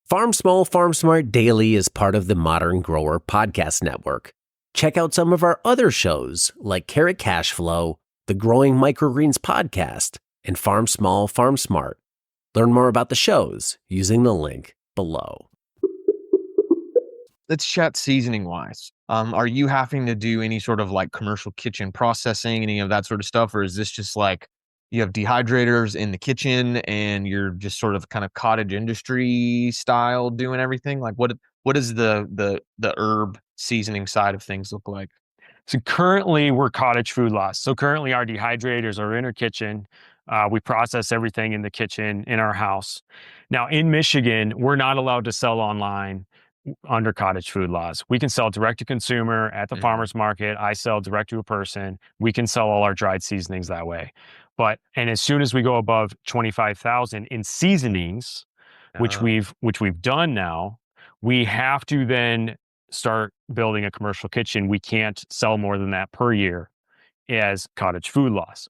Farm Small, Farm Smart Daily is part of the Modern Grower Podcast Network. Check out some of our other shows like Carrot Cash Flow, the Growing Microgreens Podcast, and Farm Small, Farm Smart. Learn more about the shows using the link below. Let's chat seasoning wise. Are you having to do any sort of like commercial kitchen processing, any of that sort of stuff? Or is this just like you have dehydrators in the kitchen and you're just sort of kind of cottage industry style doing everything? Like what does the herb seasoning side of things look like? So currently we're cottage food loss. So currently our dehydrators are in our kitchen. We process everything in the kitchen in our house. Now in Michigan, we're not allowed to sell online under cottage food laws. We can sell direct to consumer at the farmer's market. I sell direct to a person. We can sell all our dried seasonings that way. And as soon as we go above 25,000 in seasonings, which we've done now, we have to then start building a commercial kitchen. We can't sell more than that per year as cottage food loss.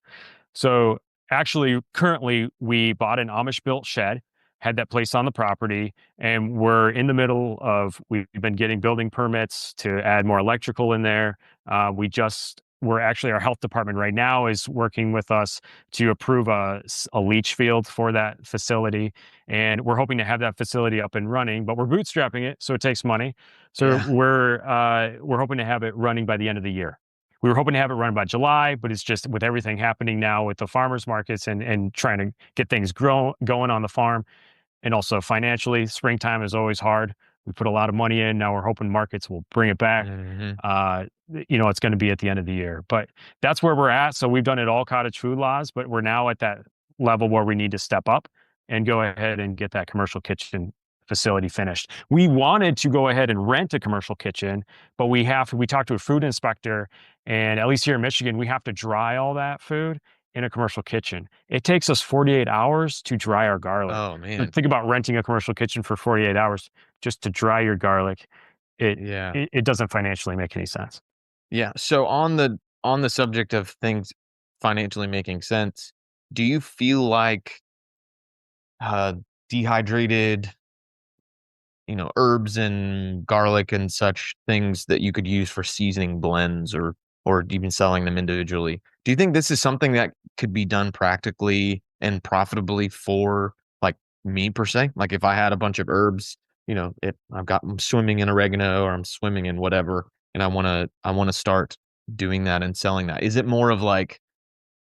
So actually, currently, we bought an Amish-built shed, had that placed on the property, and we're in the middle of, we've been getting building permits to add more electrical in there. We're actually, our health department right now is working with us to approve a leach field for that facility. And we're hoping to have that facility up and running, but we're bootstrapping it, so it takes money. So we're hoping to have it running by the end of the year. We were hoping to have it run by July, but it's just with everything happening now with the farmers markets and trying to get things going on the farm. And also financially, springtime is always hard. We put a lot of money in. Now we're hoping markets will bring it back. It's going to be at the end of the year, but that's where we're at. So we've done it all cottage food laws, but we're now at that level where we need to step up and go ahead and get that commercial kitchen facility finished. We wanted to go ahead and rent a commercial kitchen, but we talked to a food inspector, and at least here in Michigan, we have to dry all that food in a commercial kitchen. It takes us 48 hours to dry our garlic. Oh man. So think about renting a commercial kitchen for 48 hours just to dry your garlic. It doesn't financially make any sense. Yeah. So on the subject of things financially making sense, do you feel like dehydrated, herbs and garlic and such things that you could use for seasoning blends or even selling them individually? Do you think this is something that could be done practically and profitably for like me per se? Like if I had a bunch of herbs, I'm swimming in oregano or I'm swimming in whatever, and I want to start doing that and selling that. Is it more of like,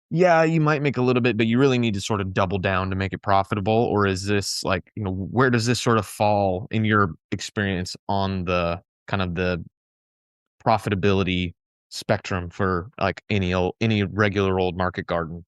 yeah, you might make a little bit, but you really need to sort of double down to make it profitable? Or is this like, where does this sort of fall in your experience on the kind of the profitability spectrum for like any regular old market garden?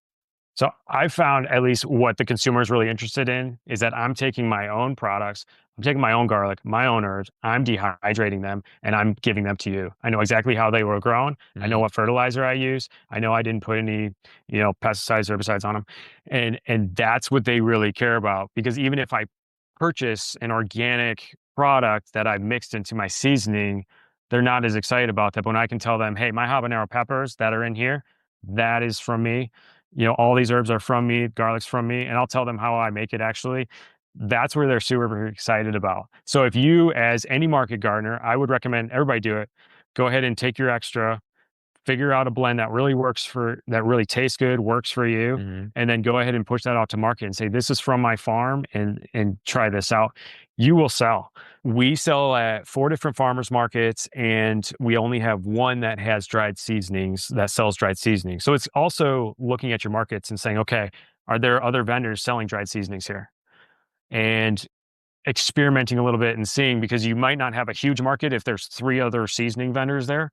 So I found at least what the consumer is really interested in is that I'm taking my own products, I'm taking my own garlic, my own herbs, I'm dehydrating them, and I'm giving them to you. I know exactly how they were grown. I know what fertilizer I use. I know I didn't put any, pesticides, herbicides on them. And that's what they really care about. Because even if I purchase an organic product that I mixed into my seasoning, they're not as excited about that. But when I can tell them, hey, my habanero peppers that are in here, that is from me. All these herbs are from me, garlic's from me, and I'll tell them how I make it actually. That's where they're super excited about. So if you, as any market gardener, I would recommend everybody do it. Go ahead and take your extra, figure out a blend that really tastes good, works for you, and then go ahead and push that out to market and say, this is from my farm and try this out. You will sell. We sell at 4 different farmers markets, and we only have one that has dried seasonings, that sells dried seasonings. So it's also looking at your markets and saying, okay, are there other vendors selling dried seasonings here? And experimenting a little bit and seeing, because you might not have a huge market if there's 3 other seasoning vendors there.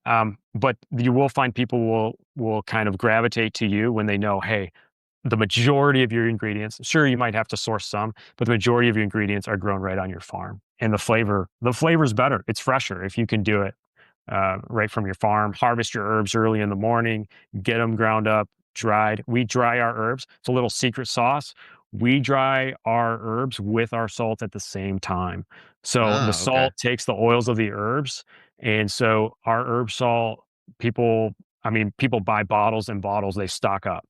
But you will find people will kind of gravitate to you when they know, hey, the majority of your ingredients, sure, you might have to source some, but the majority of your ingredients are grown right on your farm. And the flavor's better. It's fresher if you can do it right from your farm. Harvest your herbs early in the morning, get them ground up, dried. We dry our herbs. It's a little secret sauce. We dry our herbs with our salt at the same time. So the salt takes the oils of the herbs. And so our herb salt, people buy bottles and bottles, they stock up.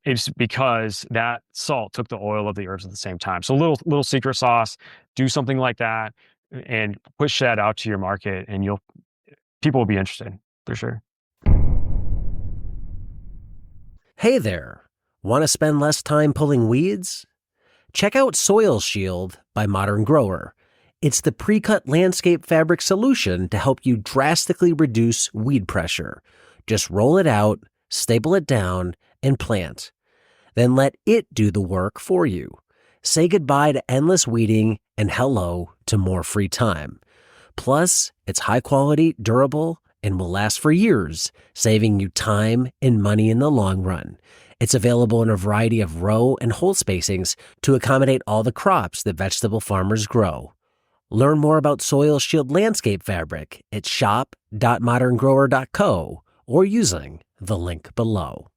It's because that salt took the oil of the herbs at the same time. So little secret sauce, do something like that and push that out to your market, and people will be interested for sure. Hey there. Want to spend less time pulling weeds? Check out Soil Shield by Modern Grower. It's the pre-cut landscape fabric solution to help you drastically reduce weed pressure. Just roll it out, staple it down, and plant. Then let it do the work for you. Say goodbye to endless weeding and hello to more free time. Plus, it's high quality, durable, and will last for years, saving you time and money in the long run. It's available in a variety of row and hole spacings to accommodate all the crops that vegetable farmers grow. Learn more about Soil Shield landscape fabric at shop.moderngrower.co or using the link below.